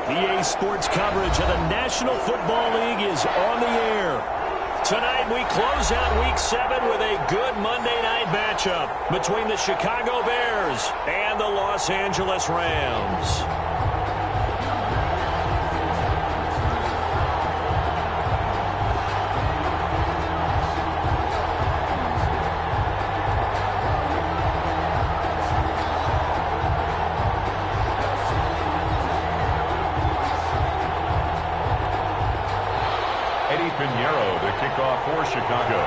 EA Sports coverage of the National Football League is on the air. Tonight we close out Week 7 with a good Monday night matchup between the Chicago Bears and the Los Angeles Rams. Kickoff for Chicago.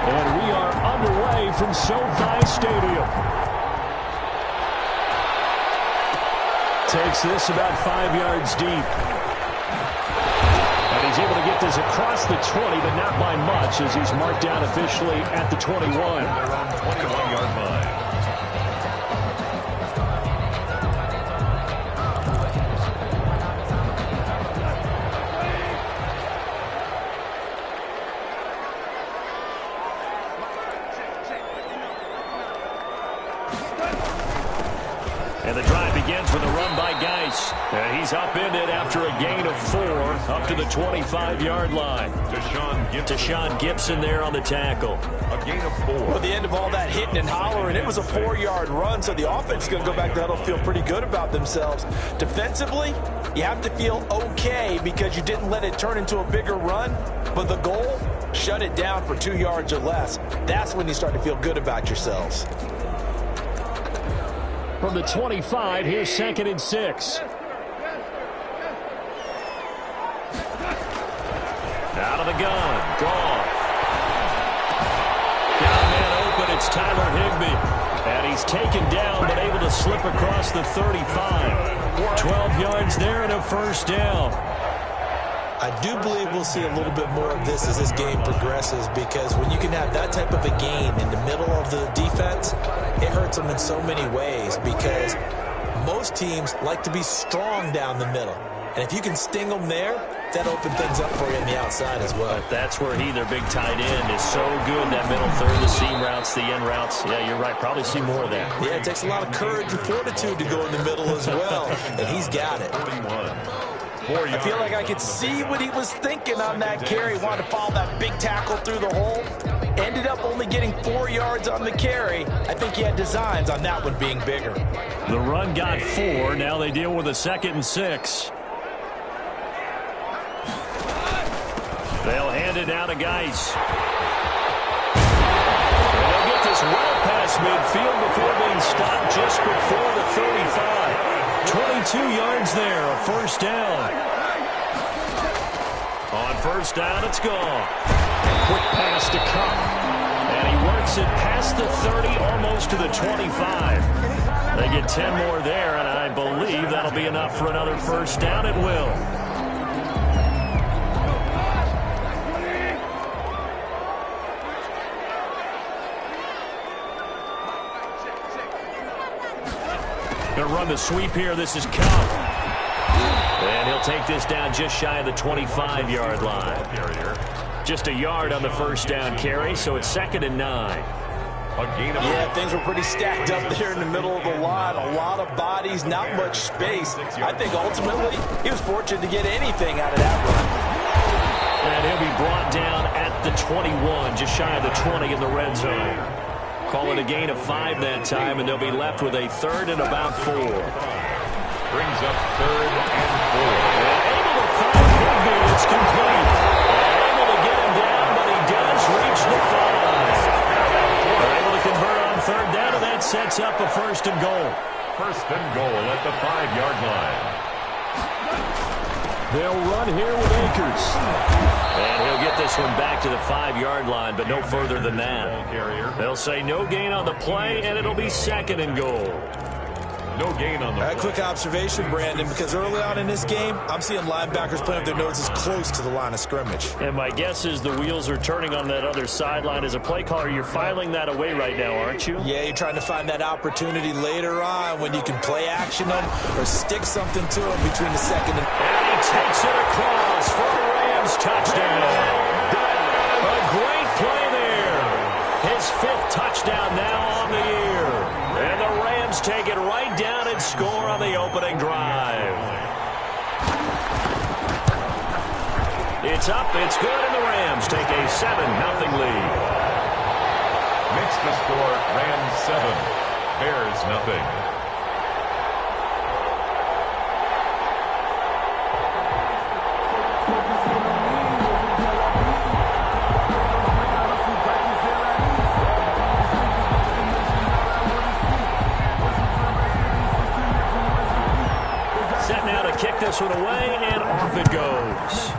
And we are underway from SoFi Stadium. Takes this about 5 yards deep. And he's able to get this across the 20, but not by much as he's marked down officially at the 21. They're on 21-yard line. And the drive begins with a run by Geis. And he's upended after a gain of 4 up to the 25-yard line. Deshaun Gibson there on the tackle. A gain of 4. Well, the end of all that hitting and hollering, it was a 4-yard run, so the offense is going to go back to huddle, feel pretty good about themselves. Defensively, you have to feel okay because you didn't let it turn into a bigger run, but the goal, shut it down for 2 yards or less. That's when you start to feel good about yourselves. From the 25, here's 2nd and 6. Out of the gun. Goff. Got a man open. It's Tyler Higbee. And he's taken down but able to slip across the 35. 12 yards there and a first down. I do believe we'll see a little bit more of this as this game progresses, because when you can have that type of a gain in the middle of the defense, it hurts them in so many ways, because most teams like to be strong down the middle. And if you can sting them there, that opens things up for you on the outside as well. But that's where their big tight end, is so good. That middle third, the seam routes, the end routes. Yeah, you're right. Probably see more of that. Yeah, it takes a lot of courage and fortitude to go in the middle as well. And he's got it. 41. I feel like I could see what he was thinking on that carry. Wanted to follow that big tackle through the hole. Ended up only getting 4 yards on the carry. I think he had designs on that one being bigger. The run got 4. Now they deal with a 2nd and 6. They'll hand it down to Geis. And they'll get this well past midfield before being stopped just before the 35. 22 yards there, a first down. On first down, it's gone. Quick pass to Cup. And he works it past the 30, almost to the 25. They get 10 more there, and I believe that'll be enough for another first down. It will. Going to run the sweep here. This is Cup. And he'll take this down just shy of the 25-yard line. Just a yard on the first down carry, so it's 2nd and 9. Yeah, things were pretty stacked up there in the middle of the line. A lot of bodies, not much space. I think ultimately he was fortunate to get anything out of that run. And he'll be brought down at the 21, just shy of the 20 in the red zone. Call it a gain of 5 that time, and they'll be left with a 3rd and about 4. Brings up 3rd and 4. Able to find Higbee. It's complete. Able to get him down, but he does reach the 5. They're able to convert on 3rd down, and that sets up a 1st and goal. 1st and goal at the 5-yard line. They'll run here with Akers. And he'll get this one back to the 5-yard line, but no further than that. They'll say no gain on the play, and it'll be 2nd and goal. No gain on the play. Quick observation, Brandon, because early on in this game, I'm seeing linebackers putting up their noses close to the line of scrimmage. And my guess is the wheels are turning on that other sideline. As a play caller, you're filing that away right now, aren't you? Yeah, you're trying to find that opportunity later on when you can play action them or stick something to them between the second and... And he takes it across for a Rams touchdown. A great play there. His 5th touchdown now on the year. And the Rams take it right down and score on the opening drive. It's up, it's good, and the Rams take a 7-0 lead. Makes the score Rams 7, Bears nothing. Set now to kick this one away, and off it goes.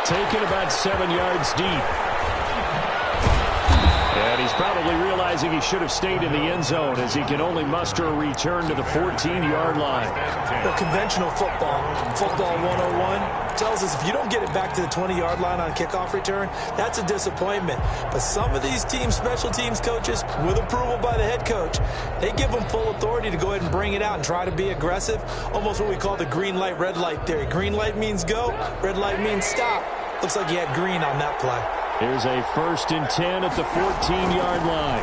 Taken about 7 yards deep. And he's probably realizing he should have stayed in the end zone as he can only muster a return to the 14-yard line. Well, conventional football 101, tells us if you don't get it back to the 20-yard line on a kickoff return, that's a disappointment. But some of these teams, special teams coaches, with approval by the head coach, they give them full authority to go ahead and bring it out and try to be aggressive, almost what we call the green light, red light theory. Green light means go, red light means stop. Looks like he had green on that play. Here's a 1st and 10 at the 14-yard line.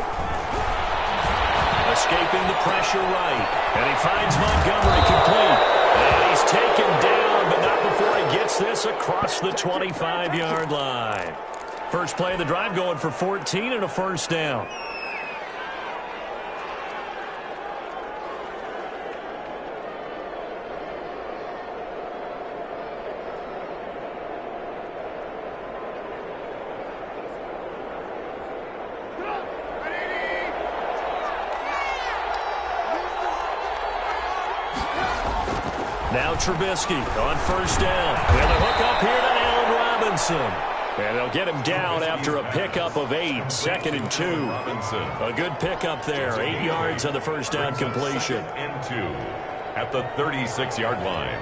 Escaping the pressure right. And he finds Montgomery complete. And he's taken down, but not before he gets this across the 25-yard line. First play of the drive going for 14 and a 1st down. Now Trubisky on 1st down. And a hook up here to Allen Robinson. And they'll get him down after a pickup of 8. 2nd and 2. A good pickup there. 8 yards on the 1st down completion. 2nd and 2 at the 36-yard line.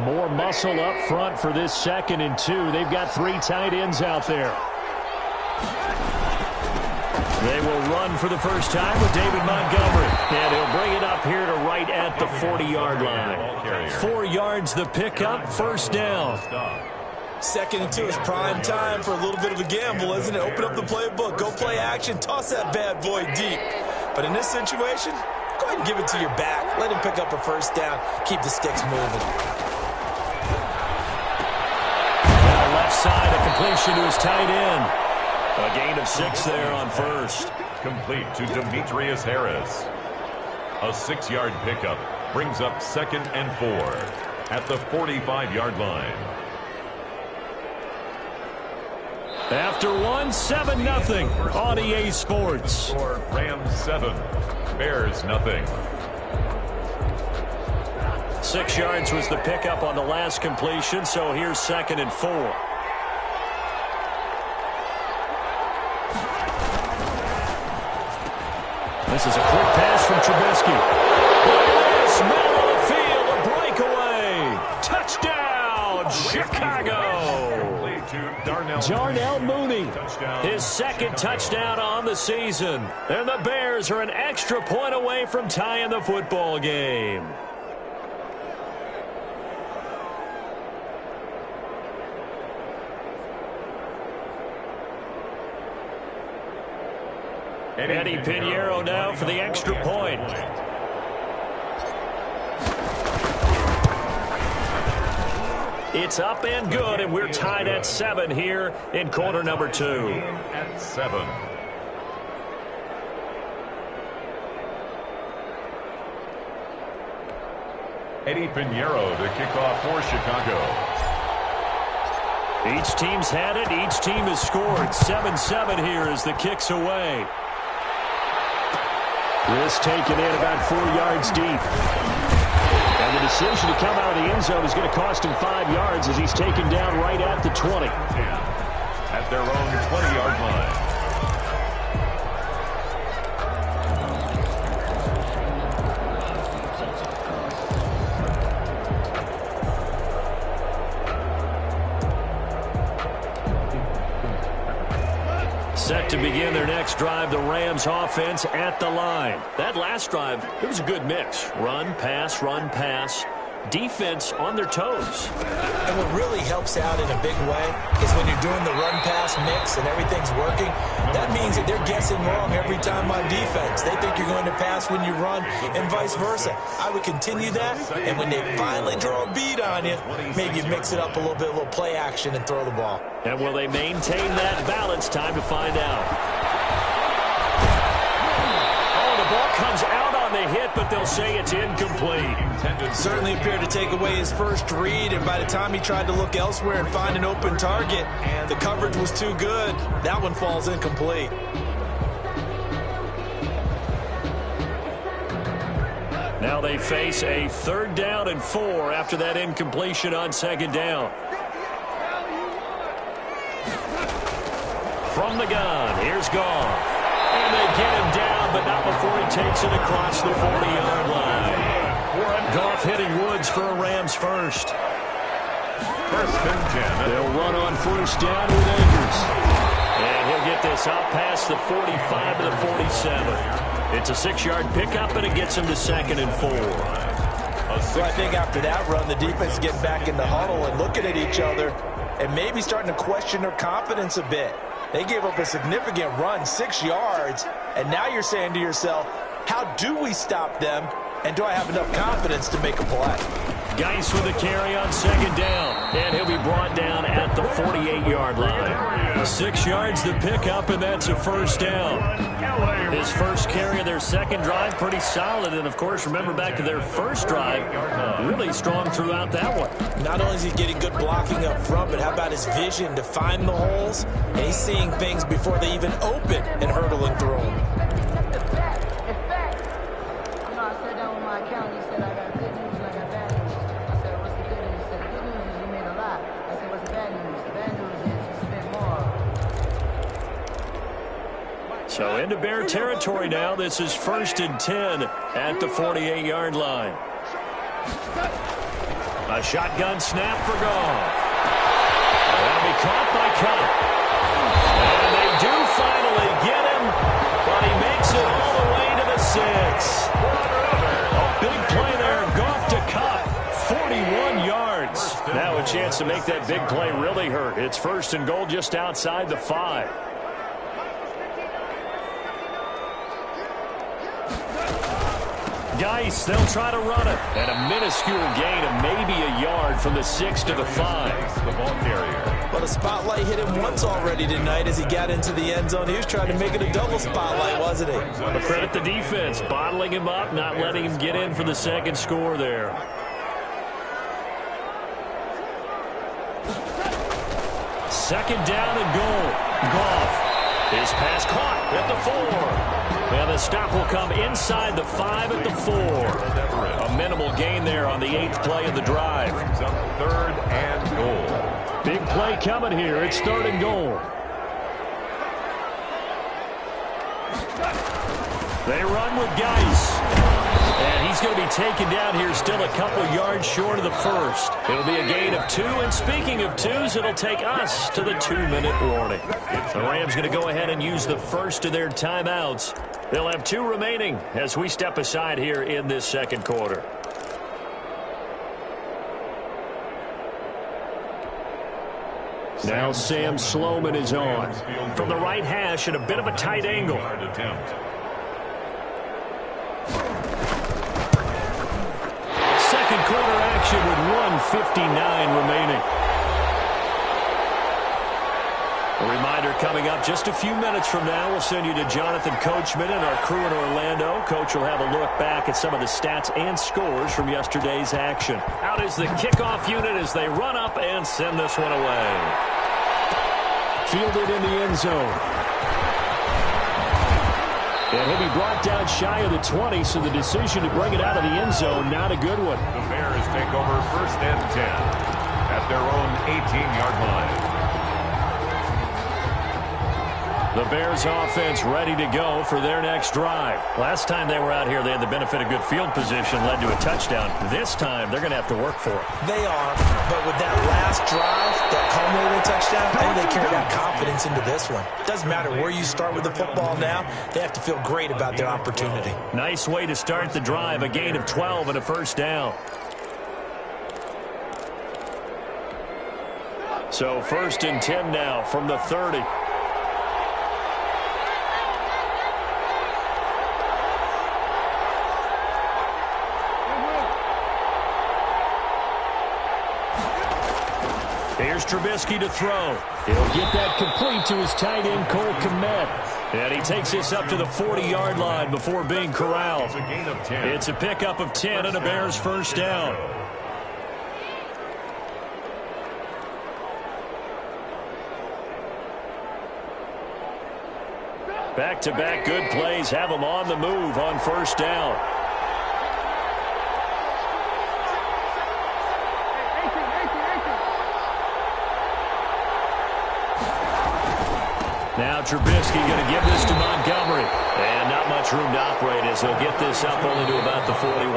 More muscle up front for this 2nd and 2. They've got 3 tight ends out there. They will run for the first time with David Montgomery. And he'll bring it up here to right at the 40-yard line. 4 yards the pickup, 1st down. 2nd and 2 is prime time for a little bit of a gamble, isn't it? Open up the playbook, go play action, toss that bad boy deep. But in this situation, go ahead and give it to your back. Let him pick up a 1st down. Keep the sticks moving. Left side, a completion to his tight end. A gain of 6 there on 1st. Complete to Demetrius Harris. A 6-yard pickup brings up 2nd and 4 at the 45-yard line. After 1, 7-0 on EA Sports. Rams 7, Bears nothing. 6 yards was the pickup on the last completion, so here's 2nd and 4. This is a quick pass from Trubisky. Middle of the field, a breakaway. Touchdown, Chicago. Darnell Mooney, his 2nd touchdown on the season. And the Bears are an extra point away from tying the football game. Eddie Pinheiro now for the extra point. It's up and good, and we're tied at 7 here in quarter number 2. At 7. Eddie Pinheiro to kick off for Chicago. Each team's had it. Each team has scored. 7-7 here as the kick's away. This taken in about 4 yards deep. And the decision to come out of the end zone is going to cost him 5 yards as he's taken down right at the 20. At their own 20-yard line. Set to begin their next drive, the Rams offense at the line. That last drive, it was a good mix. Run, pass, defense on their toes. And what really helps out in a big way is when you're doing the run-pass mix and everything's working, that means that they're guessing wrong every time on defense. They think you're going to pass when you run and vice versa. I would continue that, and when they finally draw a beat on you, maybe you mix it up a little bit, a little play action, and throw the ball. And will they maintain that balance? Time to find out. Oh, the ball comes out on the hit, but they'll say it's incomplete. Certainly appeared to take away his first read, and by the time he tried to look elsewhere and find an open target, the coverage was too good. That one falls incomplete. Now they face a 3rd down and 4 after that incompletion on 2nd down. From the gun, here's Goff. And they get him down, but not before he takes it across the 40-yard line. Goff hitting Woods for a Rams first. First and 10. They'll run on 1st down with Akers. And he'll get this out past the 45 to the 47. It's a 6-yard pickup, and it gets him to 2nd and 4. So I think after that run, the defense getting back in the huddle and looking at each other and maybe starting to question their confidence a bit. They gave up a significant run, 6 yards, and now you're saying to yourself, how do we stop them, and do I have enough confidence to make a play? Geis with a carry on 2nd down, and he'll be brought down at the 48-yard line. 6 yards to pick up, and that's a 1st down. His first carry of their 2nd drive, pretty solid, and of course, remember back to their 1st drive, really strong throughout that one. Not only is he getting good blocking up front, but how about his vision to find the holes, and he's seeing things before they even open and hurdling through them. So into Bear territory now. This is 1st and 10 at the 48-yard line. A shotgun snap for Goff. That'll be caught by Cup. And they do finally get him, but he makes it all the way to the 6. A big play there. Goff to Cup. 41 yards. Now a chance to make that big play really hurt. It's 1st and goal just outside the 5. Geis, they'll try to run it. And a minuscule gain of maybe a yard from the 6 to the 5. The ball carrier. Well, the spotlight hit him once already tonight as he got into the end zone. He was trying to make it a double spotlight, wasn't he? But credit the defense, bottling him up, not letting him get in for the 2nd score there. Second down and goal. Goff. His pass caught at the 4. And the stop will come inside the 5 at the 4. A minimal gain there on the 8th play of the drive. Brings up 3rd and goal. Big play coming here. It's 3rd and goal. They run with Geis. And he's going to be taken down here still a couple yards short of the 1st. It'll be a gain of 2. And speaking of 2s, it'll take us to the 2-minute warning. The Rams going to go ahead and use the first of their timeouts. They'll have 2 remaining as we step aside here in this 2nd quarter. Now Sam Sloman is on. From the right hash at a bit of a tight angle. Second quarter action with 1:59 remaining. A reminder coming up just a few minutes from now. We'll send you to Jonathan Coachman and our crew in Orlando. Coach will have a look back at some of the stats and scores from yesterday's action. Out is the kickoff unit as they run up and send this one away. Fielded in the end zone. And he'll be brought down shy of the 20, so the decision to bring it out of the end zone, not a good one. The Bears take over 1st and 10 at their own 18-yard line. The Bears offense ready to go for their next drive. Last time they were out here, they had the benefit of good field position, led to a touchdown. This time, they're going to have to work for it. They are, but with that last drive, that culminating touchdown, I think they carry that confidence into this one. Doesn't matter where you start with the football now, they have to feel great about their opportunity. Nice way to start the drive, a gain of 12 and a first down. So 1st and 10 now from the 30. Here's Trubisky to throw. He'll get that complete to his tight end, Cole Kmet. And he takes this up to the 40-yard line before being corralled. It's a gain of 10. It's a pickup of 10 and a Bears first down. Back-to-back good plays have them on the move on first down. Now Trubisky going to give this to Montgomery. And not much room to operate as he'll get this up only to about the 41.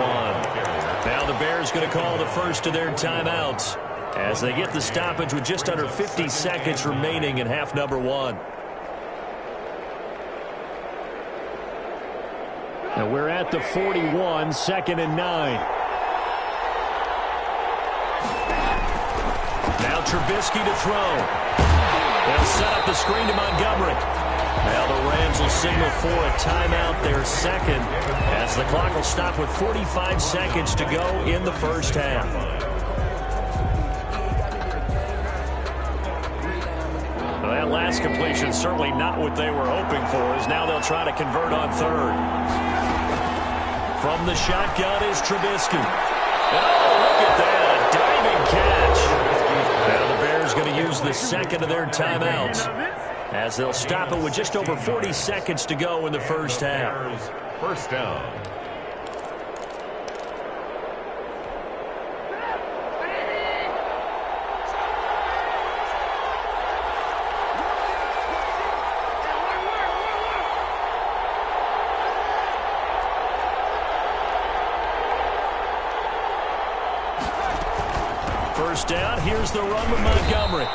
Now the Bears going to call the first of their timeouts as they get the stoppage with just under 50 seconds remaining in half number 1. Now we're at the 41, 2nd and 9. Now Trubisky to throw. They'll set up the screen to Montgomery. Now the Rams will signal for a timeout, their second, as the clock will stop with 45 seconds to go in the first half. Well, that last completion certainly not what they were hoping for, as now they'll try to convert on 3rd. From the shotgun is Trubisky. Oh, look at that, a diving catch. Now the Bears going to use the second of their timeouts as they'll stop it with just over 40 seconds to go in the first half. First down. First down, here's the run with Montgomery.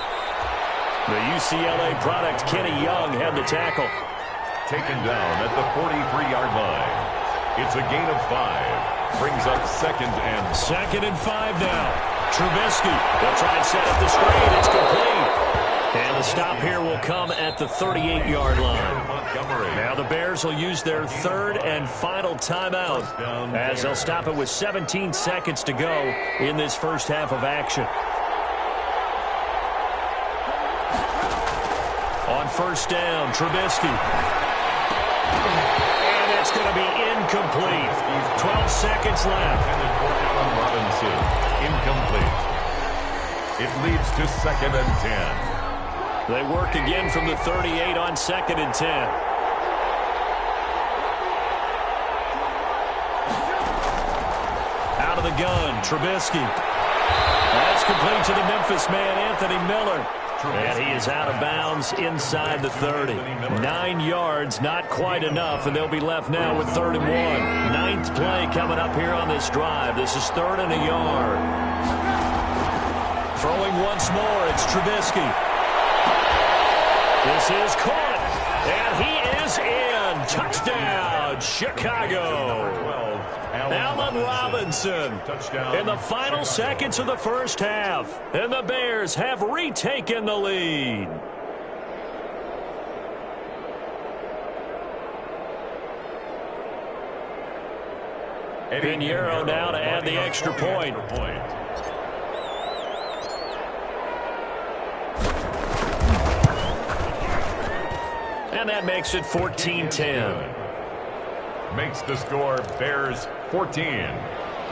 The UCLA product, Kenny Young, had the tackle. Taken down at the 43-yard line. It's a gain of 5. Brings up 2nd and... 2nd and 5 now. Trubisky, they'll try and set up the screen. It's complete. And the stop here will come at the 38-yard line. Now the Bears will use their 3rd and final timeout as they'll stop it with 17 seconds to go in this first half of action. On first down, Trubisky. And it's going to be incomplete. 12 seconds left. Robinson, incomplete. It leads to 2nd and 10. They work again from the 38 on 2nd and 10. Out of the gun, Trubisky. That's complete to the Memphis man, Anthony Miller. And he is out of bounds inside the 30. 9 yards, not quite enough, and they'll be left now with 3rd and 1. 9th play coming up here on this drive. This is 3rd and a yard. Throwing once more, it's Trubisky. This is caught, and he is in. Touchdown, Chicago. Allen Robinson in the final seconds of the first half. And the Bears have retaken the lead. Pinheiro now to add the extra point. And that makes it 14-10. Makes the score Bears 14,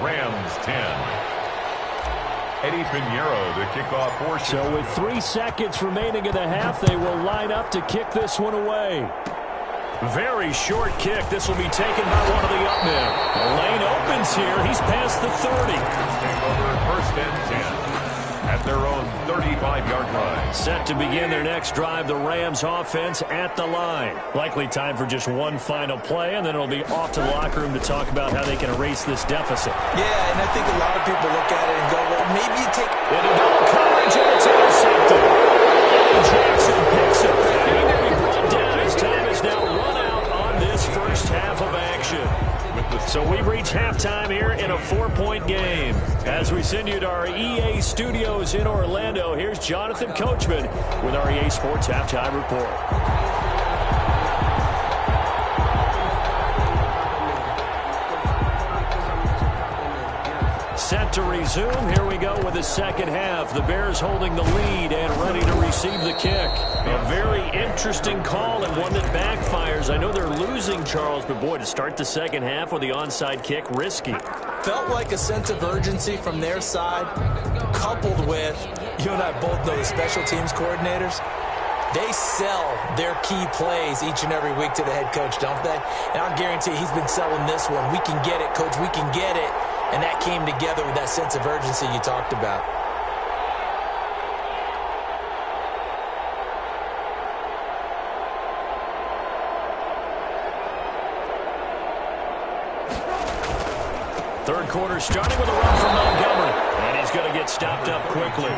Rams 10. Eddie Pinheiro to kick off portion. So with 3 seconds remaining in the half, they will line up to kick this one away. Very short kick. This will be taken by one of the up men. The lane opens here. He's past the 30. First and 10 at their own 35-yard line. Set to begin their next drive, the Rams offense at the line. Likely time for just one final play, and then it'll be off to the locker room to talk about how they can erase this deficit. Yeah, and I think a lot of people look at it and go, well, maybe you take... Into double coverage, and it's intercepted. And Jackson picks it. And he will be brought down. His time is now run out on this first half of action. So we've reached halftime here in a 4-point game. As we send you to our EA studios in Orlando, here's Jonathan Coachman with our EA Sports Halftime Report. Set to resume. Here we go with the second half. The Bears holding the lead and ready to receive the kick. A very interesting call and one that backfires. I know they're losing, Charles, but boy, to start the second half with the onside kick, risky. Felt like a sense of urgency from their side, coupled with, you and I both know the special teams coordinators. They sell their key plays each and every week to the head coach, don't they? And I guarantee he's been selling this one. We can get it, coach. We can get it. And that came together with that sense of urgency you talked about. Third quarter starting with a run from Montgomery. And he's going to get stopped up quickly.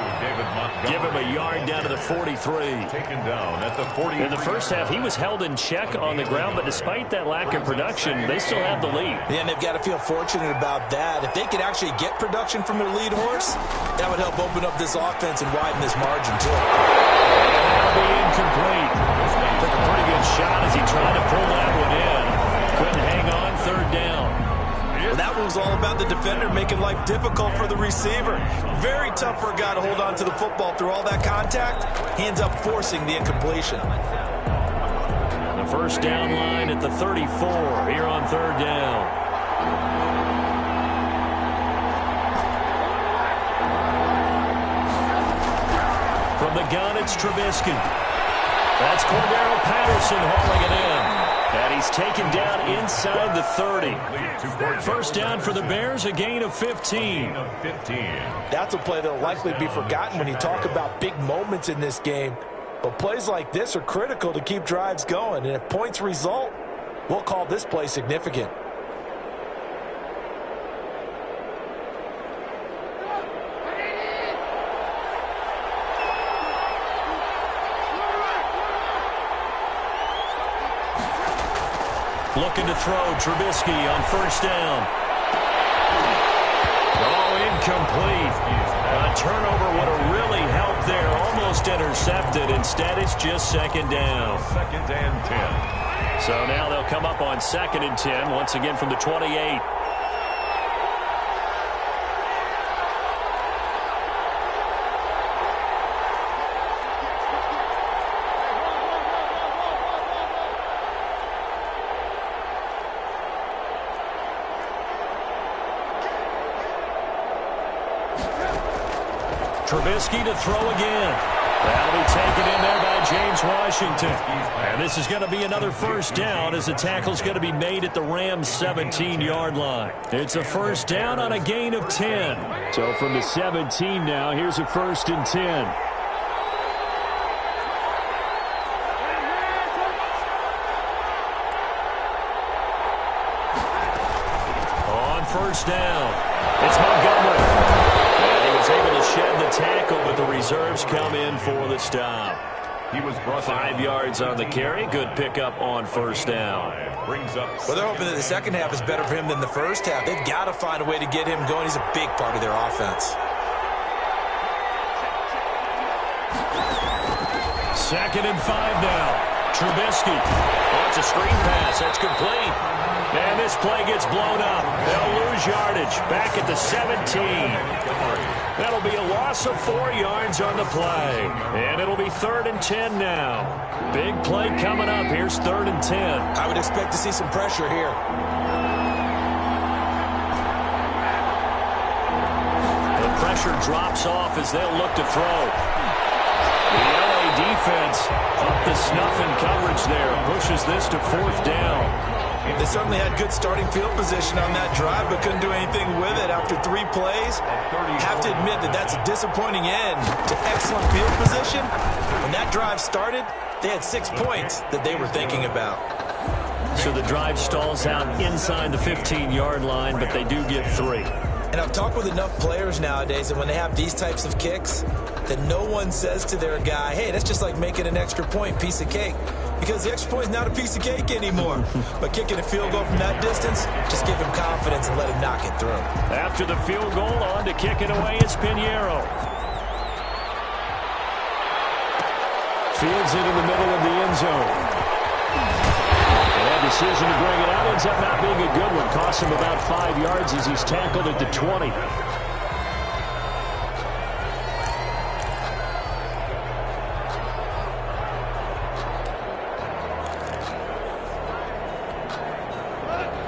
Give him a yard down to the 43. Taken down at the 40. In the first half, he was held in check on the ground, but despite that lack of production, they still have the lead. Yeah, and they've got to feel fortunate about that. If they could actually get production from their lead horse, that would help open up this offense and widen this margin, too. And that'll be incomplete. Took a pretty good shot as he tried to pull that one in. Couldn't hang on, third down. Well, that one was all about the defender making life difficult for the receiver. Very tough for a guy to hold on to the football through all that contact. He ends up forcing the incompletion. The first down line at the 34 here on third down. From the gun, it's Trubisky. That's Cordero Patterson hauling it in. And he's taken down inside the 30. First down for the Bears, a gain of 15. That's a play that will likely be forgotten when you talk about big moments in this game. But plays like this are critical to keep drives going. And if points result, we'll call this play significant. Looking to throw, Trubisky on first down. Oh, incomplete. A turnover would have really helped there. Almost intercepted. Instead, it's just second down. Second and 10. So now they'll come up on second and 10, once again from the 28. Trubisky to throw again. That'll be taken in there by James Washington. And this is going to be another first down as the tackle's going to be made at the Rams' 17-yard line. It's a first down on a gain of 10. So from the 17 now, here's a first and 10. On first down, it's Montgomery. Able to shed the tackle, but the reserves come in for the stop. He was brought 5 yards on the carry. Good pickup on first down. Brings up. Well, they're hoping that the second half is better for him than the first half. They've got to find a way to get him going. He's a big part of their offense. Second and 5 now. Trubisky. Oh, it's a screen pass. That's complete. And this play gets blown up. They'll lose yardage. Back at the 17. That'll be a loss of 4 yards on the play. And it'll be 3rd and 10 now. Big play coming up. Here's 3rd and 10. I would expect to see some pressure here. The pressure drops off as they'll look to throw. The LA defense up the snuff in coverage there. Pushes this to 4th down. They certainly had good starting field position on that drive, but couldn't do anything with it after 3 plays. Have to admit that that's a disappointing end to excellent field position. When that drive started, they had 6 points that they were thinking about. So the drive stalls out inside the 15-yard line, but they do get 3. And I've talked with enough players nowadays that when they have these types of kicks, that no one says to their guy, hey, that's just like making an extra point, piece of cake. Because the extra point is not a piece of cake anymore. But kicking a field goal from that distance, just give him confidence and let him knock it through. After the field goal, on to kick it away is Pinheiro. Fields it in the middle of the end zone. And that decision to bring it out ends up not being a good one. Costs him about 5 yards as he's tackled at the 20.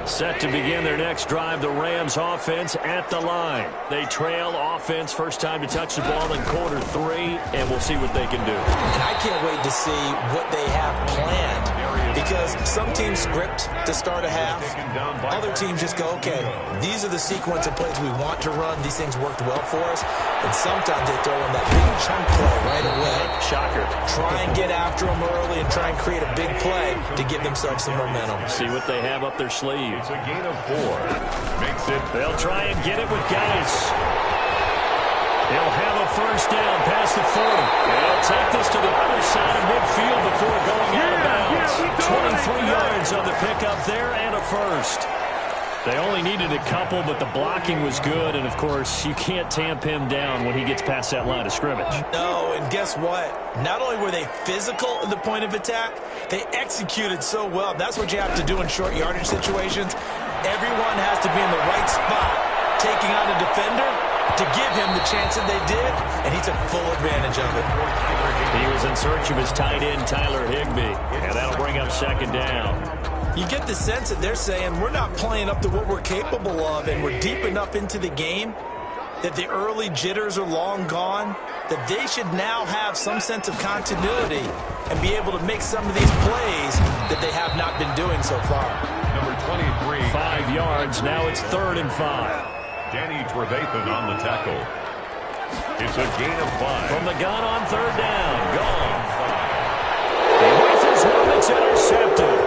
Set to begin their next drive, the Rams offense at the line. They trail offense, first time to touch the ball in quarter 3, and we'll see what they can do. And I can't wait to see what they have planned, because some teams script to start a half. Other teams just go, okay, these are the sequence of plays we want to run. These things worked well for us. And sometimes they throw in that big chunk play right away. Shocker. Try and get after them early and try and create a big play to give themselves some momentum. See what they have up their sleeve. It's a gain of 4. Makes it. They'll try and get it with Geis. They'll have a first down past the 40. They'll take this to the other side of midfield before going out of bounds. 23 yards on the pickup there and a first. They only needed a couple, but the blocking was good. And, of course, you can't tamp him down when he gets past that line of scrimmage. No, and guess what? Not only were they physical at the point of attack, they executed so well. That's what you have to do in short yardage situations. Everyone has to be in the right spot, taking on a defender to give him the chance that they did, and he took full advantage of it. He was in search of his tight end, Tyler Higbee, and that'll bring up second down. You get the sense that they're saying we're not playing up to what we're capable of, and we're deep enough into the game that the early jitters are long gone, that they should now have some sense of continuity and be able to make some of these plays that they have not been doing so far. Number 23. 5 yards. Now it's 3rd and 5. Danny Trevathan on the tackle. It's a gain of 5. From the gun on 3rd down. Gone. He whiffles one that's intercepted.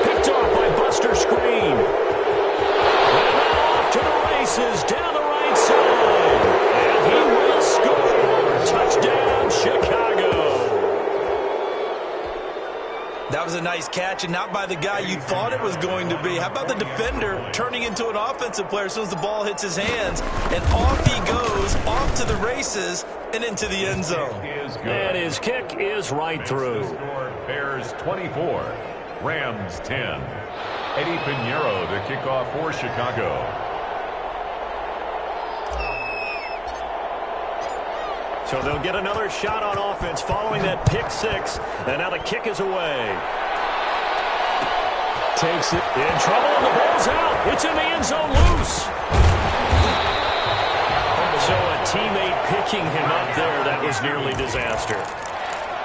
Picked off by Buster Screen. And off to the races down the right side. And he will score. Touchdown, Chicago. That was a nice catch, and not by the guy you thought it was going to be. How about the defender turning into an offensive player as soon as the ball hits his hands? And off he goes, off to the races, and into the end zone. And his kick is right through. Bears 24, Rams 10. Eddie Pinheiro to kick off for Chicago. So they'll get another shot on offense following that pick 6. And now the kick is away. Takes it. In trouble, and the ball's out. It's in the end zone loose. So a teammate picking him up there, that was nearly disaster.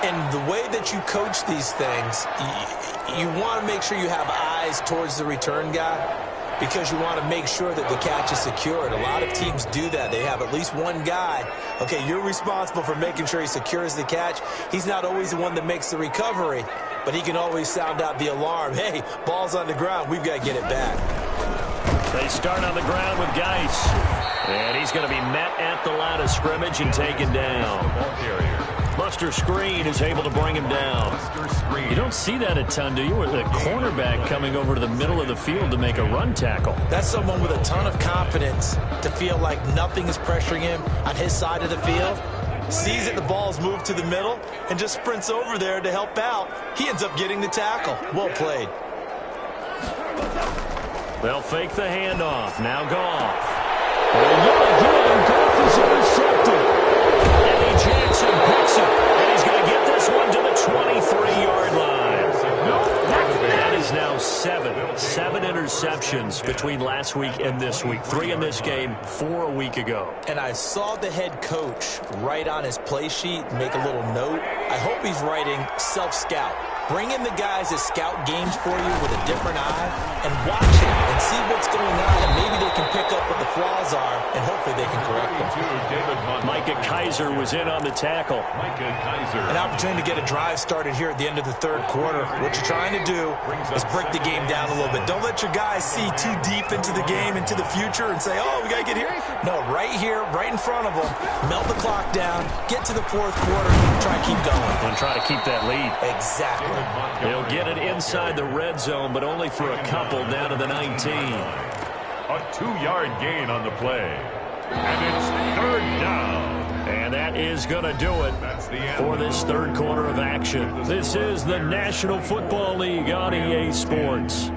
And the way that you coach these things, you want to make sure you have eyes towards the return guy, because you want to make sure that the catch is secured. A lot of teams do that. They have at least one guy. Okay, you're responsible for making sure he secures the catch. He's not always the one that makes the recovery, but he can always sound out the alarm. Hey, ball's on the ground. We've got to get it back. They start on the ground with Geis. And he's going to be met at the line of scrimmage and taken down. Buster Screen is able to bring him down. You don't see that a ton, do you? With a cornerback coming over to the middle of the field to make a run tackle. That's someone with a ton of confidence to feel like nothing is pressuring him on his side of the field. Sees that the ball's moved to the middle and just sprints over there to help out. He ends up getting the tackle. Well played. They'll fake the handoff. Now Goff. And again, Goff is intercepted. Eddie Jackson picks it, and he's going to get this one to the 23-yard line. That is now 7 interceptions between last week and this week. 3 in this game, 4 a week ago. And I saw the head coach write on his play sheet, make a little note. I hope he's writing self-scout. Bring in the guys that scout games for you with a different eye and watch it and see what's going on, and maybe they can pick up what the flaws are, and hopefully they can correct them. Micah Kaiser was in on the tackle. An opportunity to get a drive started here at the end of the third quarter. What you're trying to do is break the game down a little bit. Don't let your guys see too deep into the game, into the future, and say, oh, we got to get here. No, right here, right in front of them, melt the clock down, get to the fourth quarter, try to keep going. And try to keep that lead. Exactly. They'll get it inside the red zone, but only for a couple down to the 19. A 2-yard gain on the play. And it's third down. And that is going to do it for this third quarter of action. This is the National Football League on EA Sports.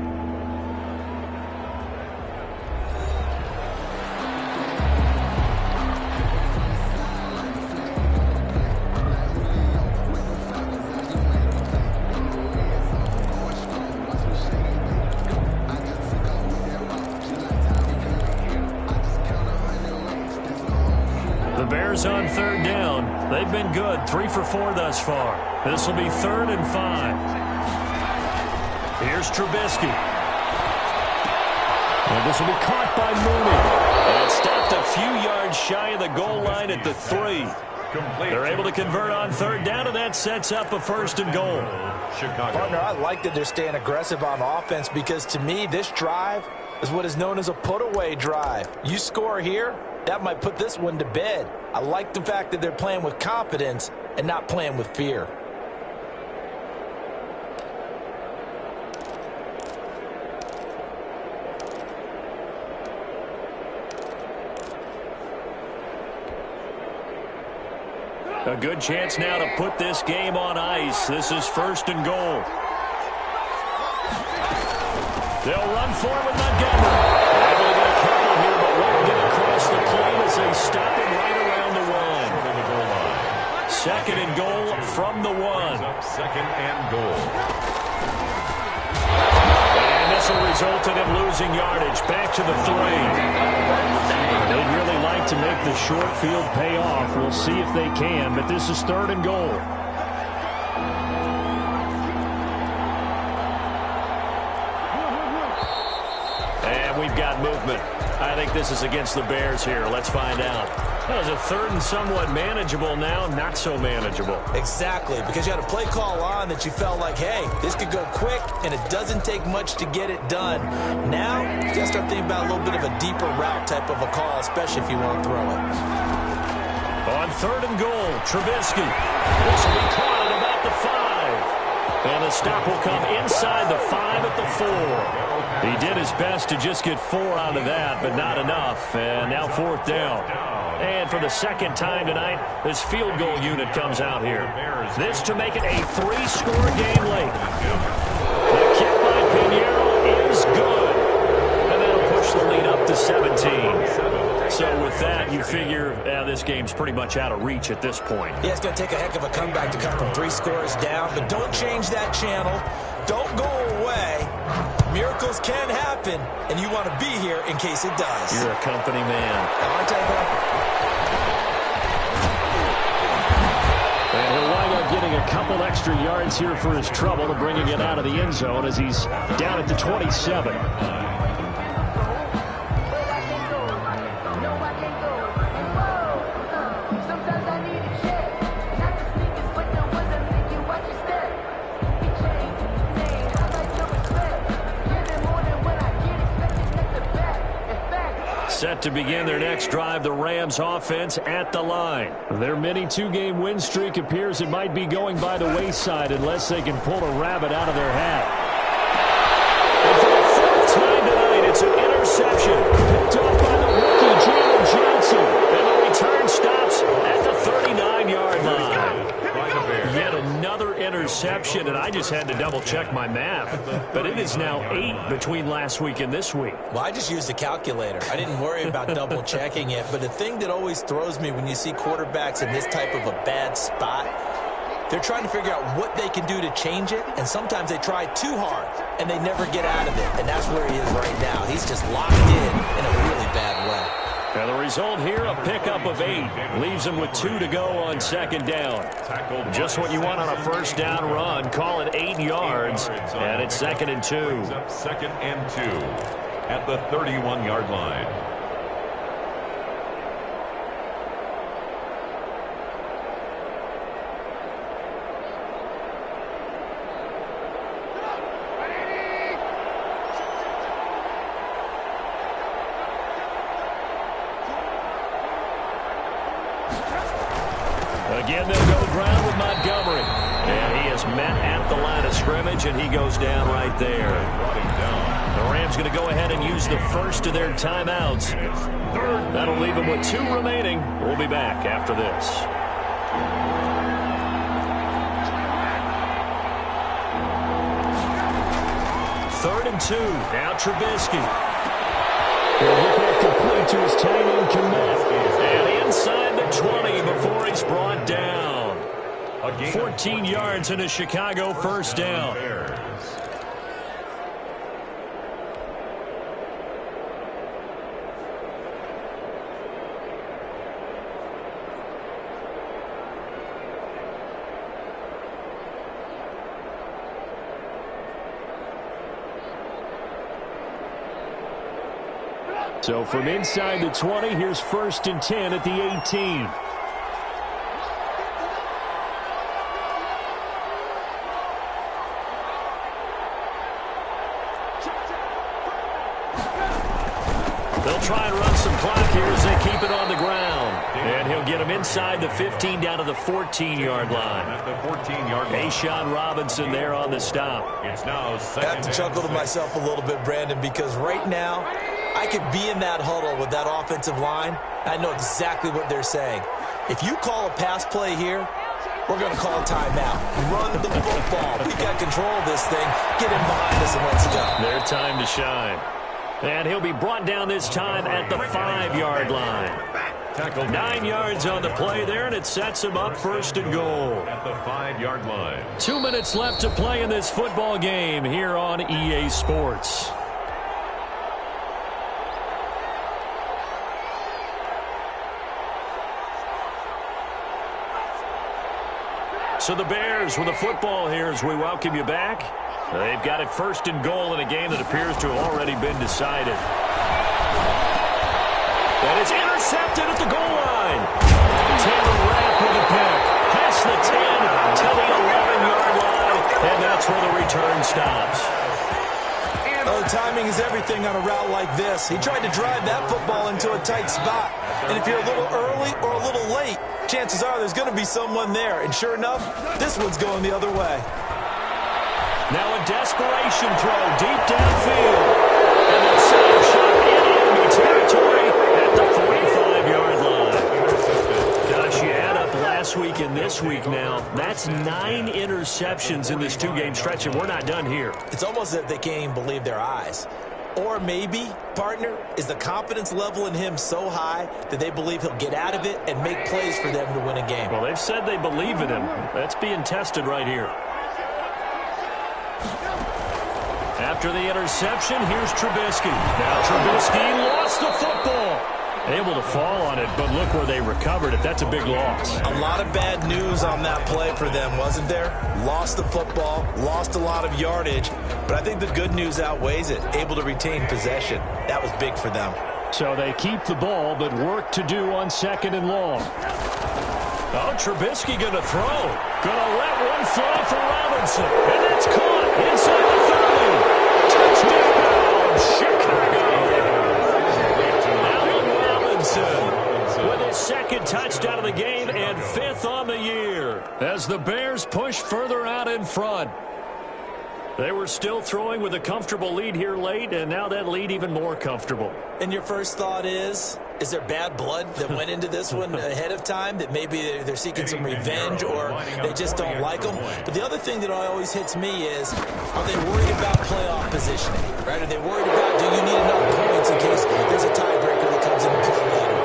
On third down. They've been good. 3 for 4 thus far. This will be 3rd and 5. Here's Trubisky. And this will be caught by Mooney. And stopped a few yards shy of the goal line at the 3. They're able to convert on third down, and that sets up a 1st and goal. Partner, I like that they're staying aggressive on offense because, to me, this drive is what is known as a put-away drive. You score here, that might put this one to bed. I like the fact that they're playing with confidence and not playing with fear. A good chance now to put this game on ice. This is 1st and goal. They'll run forward with Montgomery. Able to get a couple here, but won't get across the plane as they stop him right around the 1. 2nd and goal from the 1. 2nd and goal. And this will result in him losing yardage. Back to the 3. They'd really like to make the short field pay off. We'll see if they can, but this is 3rd and goal. And we've got movement. I think this is against the Bears here. Let's find out. That was a 3rd and somewhat manageable now, not so manageable. Exactly, because you had a play call on that you felt like, hey, this could go quick, and it doesn't take much to get it done. Now, you got to start thinking about a little bit of a deeper route type of a call, especially if you want to throw it. On 3rd and goal, Trubisky. This will be caught at about the 5. And the stop will come inside the 5 at the 4. He did his best to just get 4 out of that, but not enough. And now 4th down. And for the 2nd time tonight, this field goal unit comes out here. This to make it a 3-score game late. The kick by Pinheiro is good. And that'll push the lead up to 17. So with that, you figure this game's pretty much out of reach at this point. Yeah, it's going to take a heck of a comeback to come from 3 scores down, but don't change that channel. Don't go away. Miracles can happen, and you want to be here in case it does. You're a company man. I'll tell you that. And he'll wind up getting a couple extra yards here for his trouble to bringing it out of the end zone as he's down at the 27. Set to begin their next drive, the Rams offense at the line. Their mini 2-game win streak appears it might be going by the wayside unless they can pull a rabbit out of their hat. And for the 4th time tonight, it's an interception picked off by the rookie, Jalen Johnson. And the return stops at the 39-yard line. Yet another interception, and I just had to double-check my math. But it is now 8 between last week and this week. Well, I just used a calculator. I didn't worry about double-checking it. But the thing that always throws me when you see quarterbacks in this type of a bad spot, they're trying to figure out what they can do to change it, and sometimes they try too hard, and they never get out of it. And that's where he is right now. He's just locked in a really bad way. And the result here, a pickup of 8. Leaves him with 2 to go on second down. Just what you want on a first down run. Call it 8 yards. And it's 2nd and 2. Second and 2 at the 31-yard line. Again, they'll go ground with Montgomery. And he is met at the line of scrimmage, and he goes down right there. The Rams going to go ahead and use the first of their timeouts. That'll leave them with 2 remaining. We'll be back after this. Third and 2. Now Trubisky. He'll get that complete to his tight end Kmet. And inside the 20 before he's brought down. 14 yards and a Chicago first down. So from inside the 20, here's 1st and 10 at the 18. They'll try and run some clock here as they keep it on the ground. And he'll get him inside the 15 down to the 14-yard line. At the 14-yard line. Ashawn Robinson there on the stop. It's now I have to chuckle to myself a little bit, Brandon, because right now I could be in that huddle with that offensive line. I know exactly what they're saying. If you call a pass play here, we're going to call a timeout. Run the football. We got control of this thing. Get in behind us and let's go. Their time to shine. And he'll be brought down this time at the 5-yard line. 9 yards on the play there, and it sets him up 1st and goal. At the 5-yard line. 2 minutes left to play in this football game here on EA Sports. So the Bears with the football here as we welcome you back. They've got it 1st and goal in a game that appears to have already been decided. And it's intercepted at the goal line. Taylor Rapp with a pick. Past the 10 to the 11-yard line. And that's where the return stops. Oh, timing is everything on a route like this. He tried to drive that football into a tight spot. And if you're a little early or a little late, chances are there's going to be someone there. And sure enough, this one's going the other way. Now a desperation throw deep downfield. And they'll set a shot in enemy territory at the 45-yard line. Gosh, you add up last week and this week now. That's 9 interceptions in this 2-game stretch, and we're not done here. It's almost as if they can't even believe their eyes. Or maybe, partner, is the confidence level in him so high that they believe he'll get out of it and make plays for them to win a game. Well, they've said they believe in him. That's being tested right here. After the interception, here's Trubisky. Now Trubisky lost the football. Able to fall on it, but look where they recovered it. That's a big loss. A lot of bad news on that play for them, wasn't there? Lost the football, lost a lot of yardage, but I think the good news outweighs it. Able to retain possession. That was big for them. So they keep the ball, but work to do on 2nd and long. Oh, Trubisky going to throw. Going to let one fly for Robinson. And that's caught inside the 30. Touchdown, Chicago. Allen Robinson with his 2nd touchdown of the game and 5th on the year. As the Bears push further out in front. They were still throwing with a comfortable lead here late, and now that lead even more comfortable. And your first thought is there bad blood that went into this one ahead of time, that maybe they're seeking some revenge or they just don't like them? But the other thing that always hits me is, are they worried about playoff positioning? Right? Are they worried about, do you need enough points in case there's a tiebreaker that comes into play later?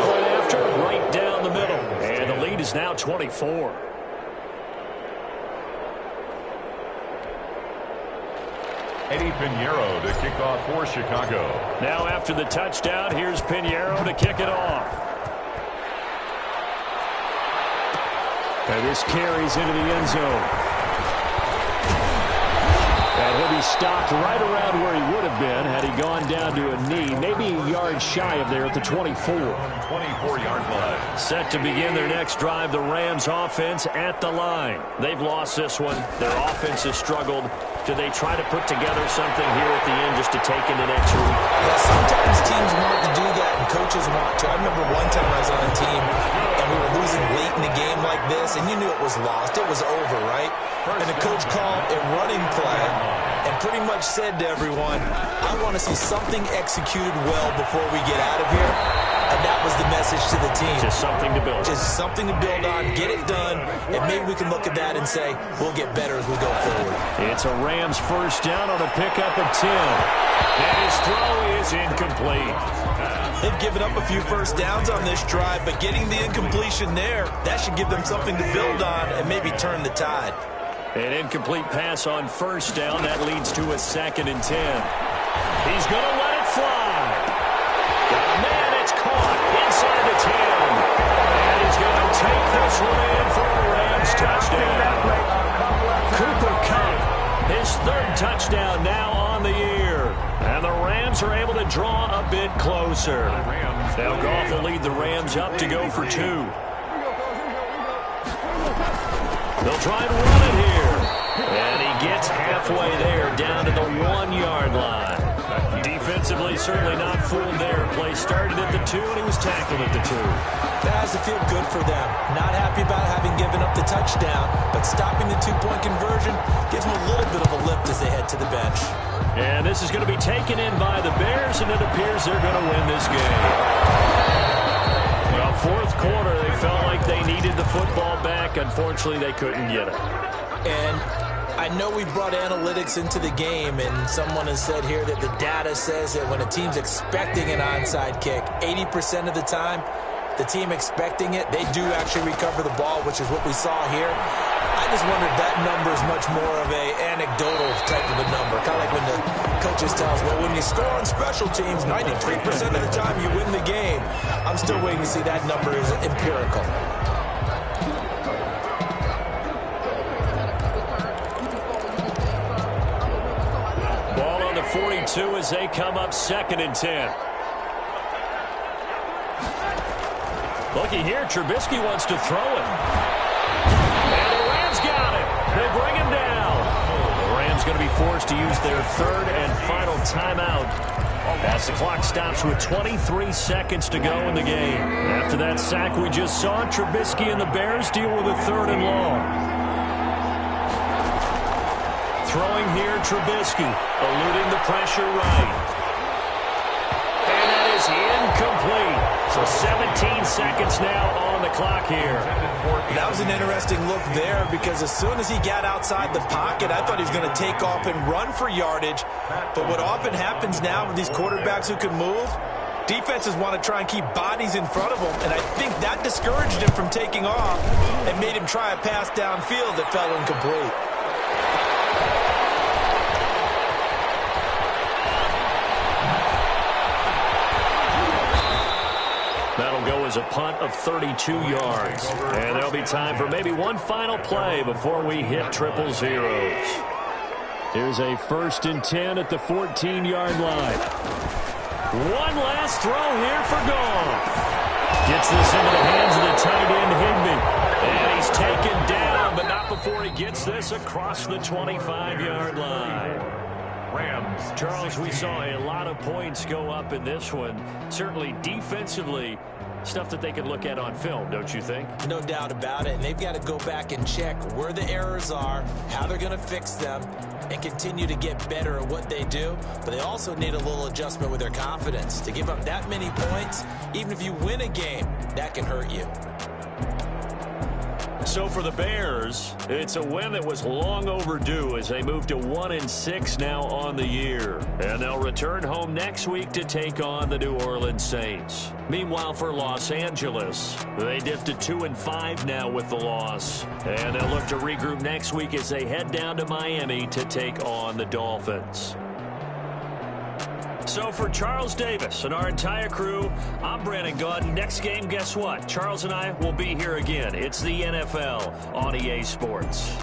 Point after, right down the middle. And the lead is now 24. Eddie Pinheiro to kick off for Chicago. Now after the touchdown, here's Pinheiro to kick it off. And this carries into the end zone. And he'll be stopped right around where he would have been had he gone down to a knee, maybe a yard shy of there at the 24. 24-yard line. Set to begin their next drive, the Rams offense at the line. They've lost this one. Their offense has struggled. Do they try to put together something here at the end just to take into next week? Yeah, sometimes teams want to do that and coaches want to. I remember one time I was on a team and we were losing late in a game like this, and you knew it was lost. It was over, right? And the coach called a running play and pretty much said to everyone, I want to see something executed well before we get out of here. And that was the message to the team. Just something to build. Just something to build on, get it done, and maybe we can look at that and say, we'll get better as we go forward. It's a Rams first down on a pickup of 10. And his throw is incomplete. They've given up a few first downs on this drive, but getting the incompletion there, that should give them something to build on and maybe turn the tide. An incomplete pass on first down. That leads to a 2nd and 10. He's going to let it fly. Man, it's caught inside the 10. And he's going to take this one in for a Rams touchdown. Cooper Kupp, his 3rd touchdown now on the year. And the Rams are able to draw a bit closer. Now Goff will lead the Rams up to go for 2. They'll try and run it here. And he gets halfway there, down to the 1-yard line. Defensively, certainly not fooled there. Play started at the 2, and he was tackled at the 2. That has to feel good for them. Not happy about having given up the touchdown, but stopping the 2-point conversion gives them a little bit of a lift as they head to the bench. And this is going to be taken in by the Bears, and it appears they're going to win this game. Well, 4th quarter, they felt like they needed the football back. Unfortunately, they couldn't get it. And I know we brought analytics into the game, and someone has said here that the data says that when a team's expecting an onside kick, 80% of the time, the team expecting it, they do actually recover the ball, which is what we saw here. I just wonder if that number is much more of a anecdotal type of a number. Kind of like when the coaches tell us, well, when you score on special teams, 93% of the time you win the game. I'm still waiting to see that number is empirical. Ball on the 42 as they come up 2nd and 10. Looking here, Trubisky wants to throw it. And the Rams got it. They bring him down. The Rams going to be forced to use their 3rd and final timeout as the clock stops with 23 seconds to go in the game. After that sack we just saw, Trubisky and the Bears deal with a 3rd and long. Throwing here, Trubisky, eluding the pressure right. And that is incomplete. So 17 seconds now on the clock here. That was an interesting look there because as soon as he got outside the pocket, I thought he was going to take off and run for yardage. But what often happens now with these quarterbacks who can move, defenses want to try and keep bodies in front of them. And I think that discouraged him from taking off and made him try a pass downfield that fell incomplete. That'll go as a punt of 32 yards. And there'll be time for maybe one final play before we hit 000. Here's a 1st and 10 at the 14-yard line. One last throw here for Goff. Gets this into the hands of the tight end, Higbee. And he's taken down, but not before he gets this across the 25-yard line. Rams. Charles, we saw a lot of points go up in this one. Certainly defensively, stuff that they can look at on film, don't you think? No doubt about it. And they've got to go back and check where the errors are, how they're going to fix them, and continue to get better at what they do. But they also need a little adjustment with their confidence. To give up that many points, even if you win a game, that can hurt you. So for the Bears, it's a win that was long overdue as they move to 1-6 now on the year. And they'll return home next week to take on the New Orleans Saints. Meanwhile, for Los Angeles, they dipped to 2-5 now with the loss. And they'll look to regroup next week as they head down to Miami to take on the Dolphins. So for Charles Davis and our entire crew, I'm Brandon Gaudin. Next game, guess what? Charles and I will be here again. It's the NFL on EA Sports.